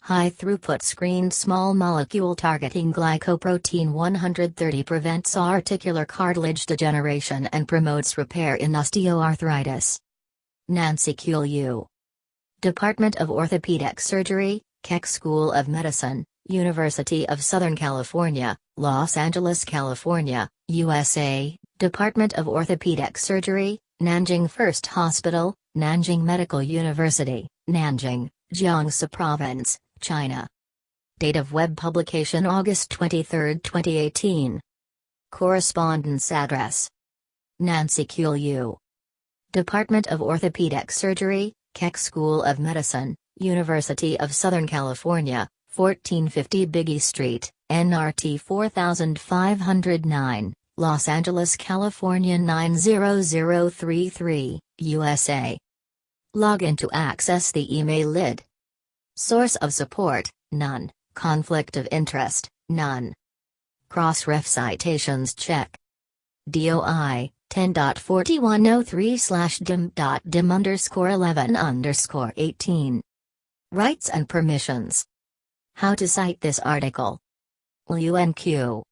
High-throughput screened small molecule targeting glycoprotein 130 prevents articular cartilage degeneration and promotes repair in osteoarthritis. Nanjing Q Liu. Department of Orthopaedic Surgery, Keck School of Medicine, University of Southern California, Los Angeles, California, USA, Department of Orthopaedic Surgery, Nanjing First Hospital, Nanjing Medical University, Nanjing, Jiangsu Province, China. Date of web publication August 23, 2018. Correspondence address: Nanjing Q Liu. Department of Orthopaedic Surgery, Keck School of Medicine, University of Southern California, 1450 Biggy Street, NRT 4509, Los Angeles, California 90033, USA. Login to access the email lid. Source of support, none. Conflict of interest, none. Crossref citations check. DOI 10.4103/dim.dim_11_18. Rights and permissions. How to cite this article. UNQ.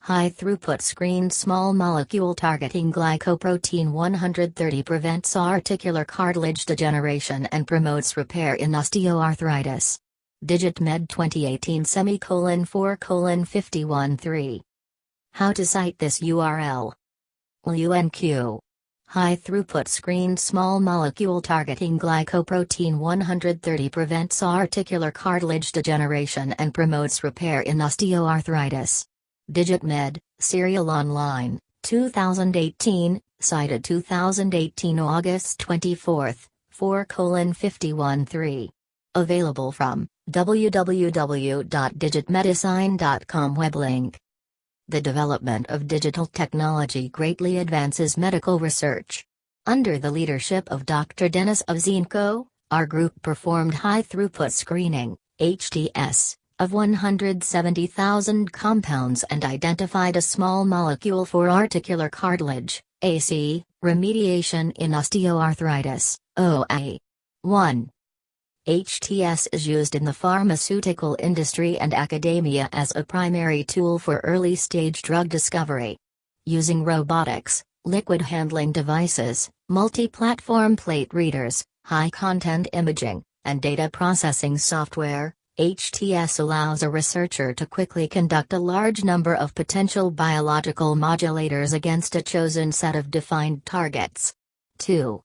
High-throughput screened small molecule targeting glycoprotein 130 prevents articular cartilage degeneration and promotes repair in osteoarthritis. DigitMed 2018:4:51-3. How to cite this URL. UNQ. High-throughput screened small molecule targeting glycoprotein 130 prevents articular cartilage degeneration and promotes repair in osteoarthritis. DigitMed, Serial Online, 2018, cited 2018 August 24, 4:51-3. Available from www.digitmedicine.com web link. The development of digital technology greatly advances medical research. Under the leadership of Dr. Denis Ovzhenko, our group performed high-throughput screening, HTS, of 170,000 compounds and identified a small molecule for articular cartilage, AC, remediation in osteoarthritis, OA. 1. HTS is used in the pharmaceutical industry and academia as a primary tool for early-stage drug discovery. Using robotics, liquid handling devices, multi-platform plate readers, high-content imaging, and data processing software, HTS allows a researcher to quickly conduct a large number of potential biological modulators against a chosen set of defined targets. 2.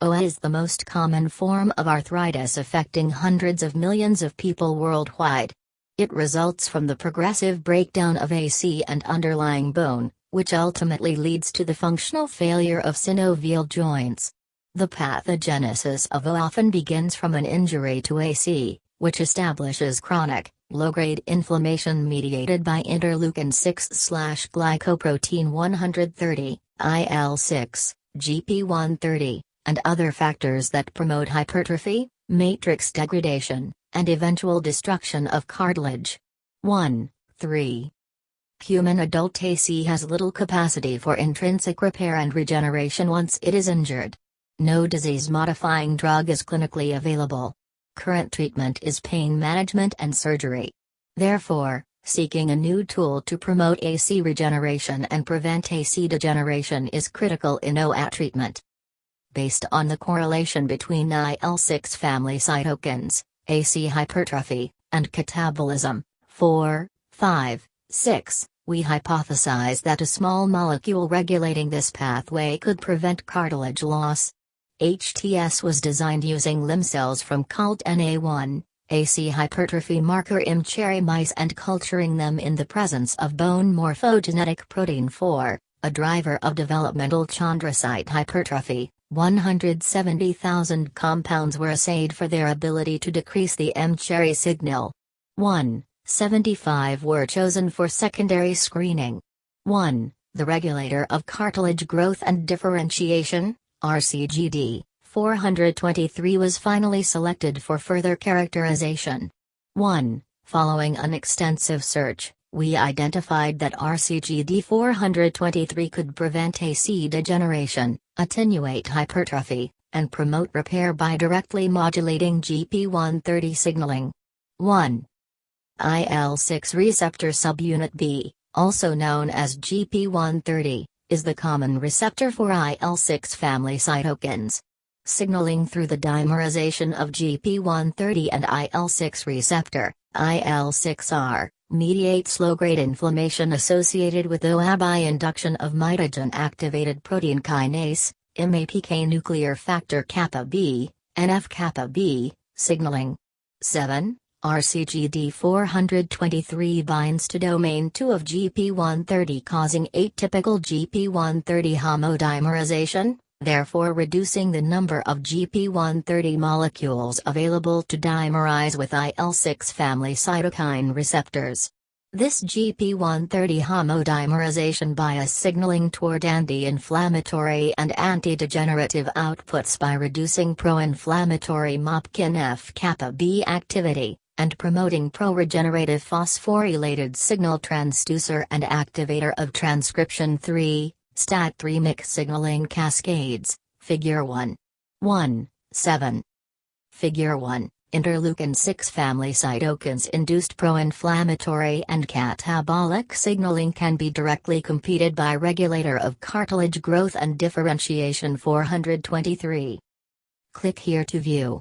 OA is the most common form of arthritis affecting hundreds of millions of people worldwide. It results from the progressive breakdown of AC and underlying bone, which ultimately leads to the functional failure of synovial joints. The pathogenesis of OA often begins from an injury to AC, which establishes chronic, low-grade inflammation mediated by interleukin-6/glycoprotein 130, IL-6, GP130, and other factors that promote hypertrophy, matrix degradation, and eventual destruction of cartilage. 1.3. Human adult AC has little capacity for intrinsic repair and regeneration once it is injured. No disease-modifying drug is clinically available. Current treatment is pain management and surgery. Therefore, seeking a new tool to promote AC regeneration and prevent AC degeneration is critical in OA treatment. Based on the correlation between IL-6 family cytokines, AC hypertrophy, and catabolism, 4, 5, 6, we hypothesize that a small molecule regulating this pathway could prevent cartilage loss. HTS was designed using limb cells from cult NA1, AC hypertrophy marker M-cherry mice and culturing them in the presence of bone morphogenetic protein 4, a driver of developmental chondrocyte hypertrophy. 170,000 compounds were assayed for their ability to decrease the M-cherry signal. 175 were chosen for secondary screening. 1. The regulator of cartilage growth and differentiation, RCGD, 423 was finally selected for further characterization. 1. Following an extensive search, we identified that RCGD 423 could prevent AC degeneration, attenuate hypertrophy, and promote repair by directly modulating GP130 signaling. 1. IL-6 receptor subunit B, also known as GP130, is the common receptor for IL-6 family cytokines. Signaling through the dimerization of GP130 and IL-6 receptor, IL-6R, mediates low-grade inflammation associated with OA by induction of mitogen-activated protein kinase, MAPK nuclear factor kappa B, NF-kappa B, signaling. 7. RCGD423 binds to domain 2 of GP130 causing atypical GP130 homodimerization, therefore reducing the number of GP130 molecules available to dimerize with IL-6 family cytokine receptors. This GP130 homodimerization bias signaling toward anti-inflammatory and anti-degenerative outputs by reducing pro-inflammatory MAPK F-kappa B activity, and promoting pro-regenerative phosphorylated signal transducer and activator of transcription 3, STAT3 mix signaling cascades, Figure 1. 1, 7. Figure 1. Interleukin-6 family cytokines-induced pro-inflammatory and catabolic signaling can be directly competed by regulator of cartilage growth and differentiation 423. Click here to view.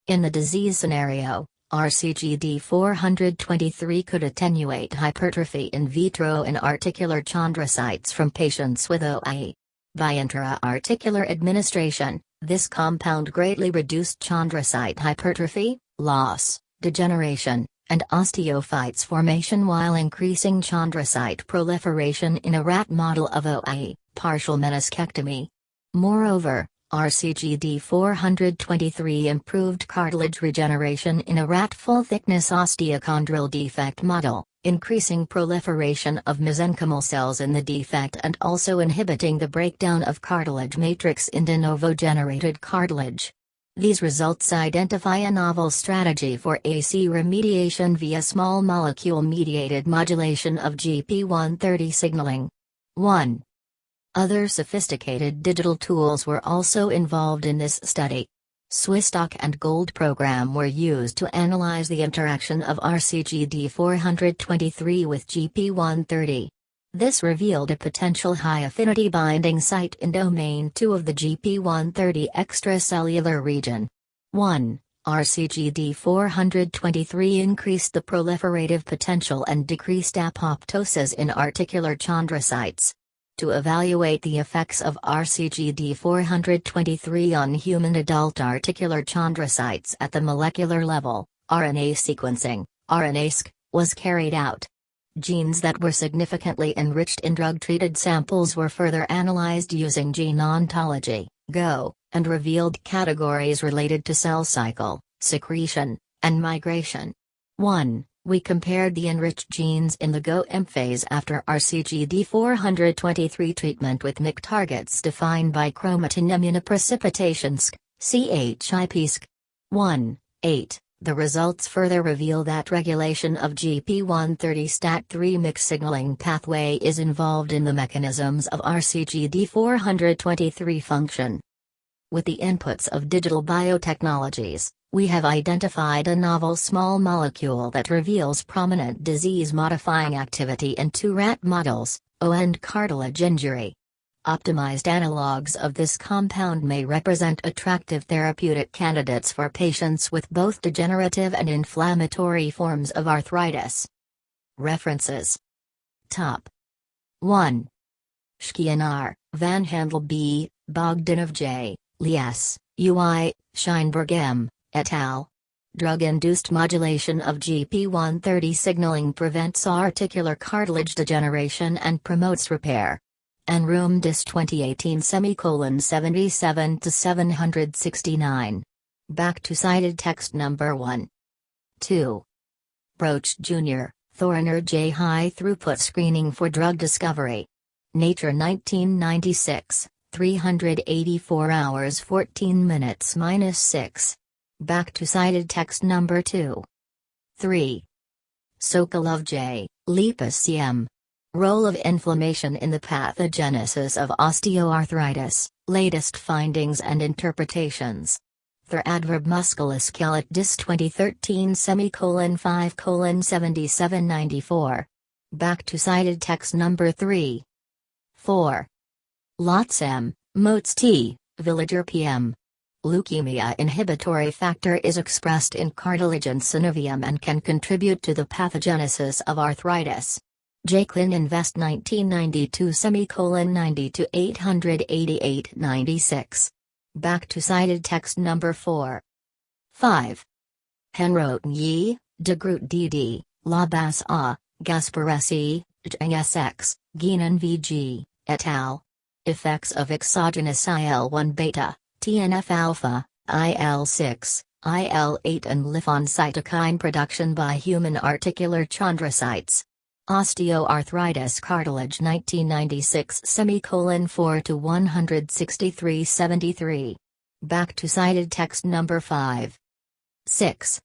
In the disease scenario, RCGD 423 could attenuate hypertrophy in vitro in articular chondrocytes from patients with OA. By intra-articular administration, this compound greatly reduced chondrocyte hypertrophy, loss, degeneration, and osteophytes formation while increasing chondrocyte proliferation in a rat model of OA, partial meniscectomy. Moreover, RCGD 423 improved cartilage regeneration in a rat full-thickness osteochondral defect model, increasing proliferation of mesenchymal cells in the defect and also inhibiting the breakdown of cartilage matrix in de novo generated cartilage. These results identify a novel strategy for AC remediation via small molecule-mediated modulation of GP130 signaling. 1. Other sophisticated digital tools were also involved in this study. SwissDoc and Gold program were used to analyze the interaction of RCGD 423 with GP130. This revealed a potential high-affinity binding site in domain 2 of the GP130 extracellular region. 1. RCGD 423 increased the proliferative potential and decreased apoptosis in articular chondrocytes. To evaluate the effects of RCGD 423 on human adult articular chondrocytes at the molecular level, RNA sequencing, RNA-seq, was carried out. Genes that were significantly enriched in drug-treated samples were further analyzed using gene ontology, GO, and revealed categories related to cell cycle, secretion, and migration. 1. We compared the enriched genes in the GO-M phase after RCGD 423 treatment with MYC targets defined by chromatin immunoprecipitation CHIP-SC. 1. 8. The results further reveal that regulation of GP130 STAT3 MYC signaling pathway is involved in the mechanisms of RCGD 423 function. With the inputs of digital biotechnologies, we have identified a novel small molecule that reveals prominent disease-modifying activity in 2 rat models, OA and cartilage injury. Optimized analogues of this compound may represent attractive therapeutic candidates for patients with both degenerative and inflammatory forms of arthritis. References. Top. 1. Schkienar, Van Handel B., Bogdanov J., Lee S., UI, Scheinberg M., et al. Drug-induced modulation of GP130 signaling prevents articular cartilage degeneration and promotes repair. Enroom Dis 2018 77 to 769. Back to cited text number 1. 2. Broach Jr., Thorner J. High-throughput screening for drug discovery. Nature 1996, 384 hours 14 minutes -6. Back to cited text number 2. 3. Sokolov J., Lepus CM. Role of inflammation in the pathogenesis of osteoarthritis, latest findings and interpretations. For adverb musculoskeletal dis 2013 5 7794. Back to cited text number 3. 4. Lots M, Motes T, Villager PM. Leukemia inhibitory factor is expressed in cartilage and synovium and can contribute to the pathogenesis of arthritis. Jacqueline Invest 1992 90 to 888.96. Back to cited text number 4. 5. Henroten Yi, De Groot DD, Labas A, Gasparesi, Zhang SX, Guinan VG, et al. Effects of exogenous IL-1 beta, TNF alpha, IL-6, IL-8 and lifon cytokine production by human articular chondrocytes. Osteoarthritis cartilage 1996 4 to 163.73. Back to cited text number 5. 6.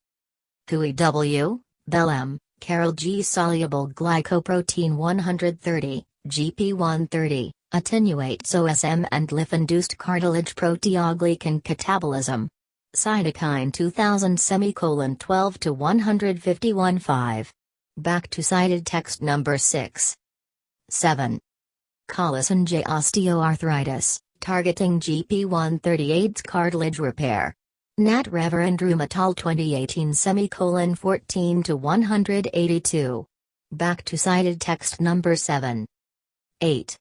Hui W, Bell M, Carol G soluble glycoprotein 130, GP130, attenuates OSM and LIF-induced cartilage proteoglycan catabolism. Cytokine 2000 12 to 151.5. Back to cited text number 6. 7. Collison J osteoarthritis, targeting GP138's cartilage repair. Nat Reverend Rheumatol 2018 14 to 182. Back to cited text number 7. 8.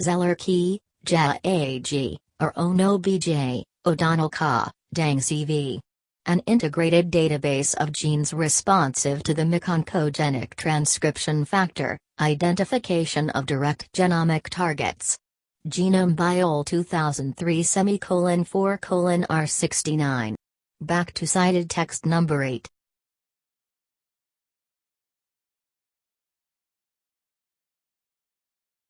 Zeller Key, Ja AG, or Ono BJ, O'Donnell Ka, Dang CV. An integrated database of genes responsive to the oncogenic transcription factor, identification of direct genomic targets. Genome Biol 2003 4 R69. Back to cited text number 8.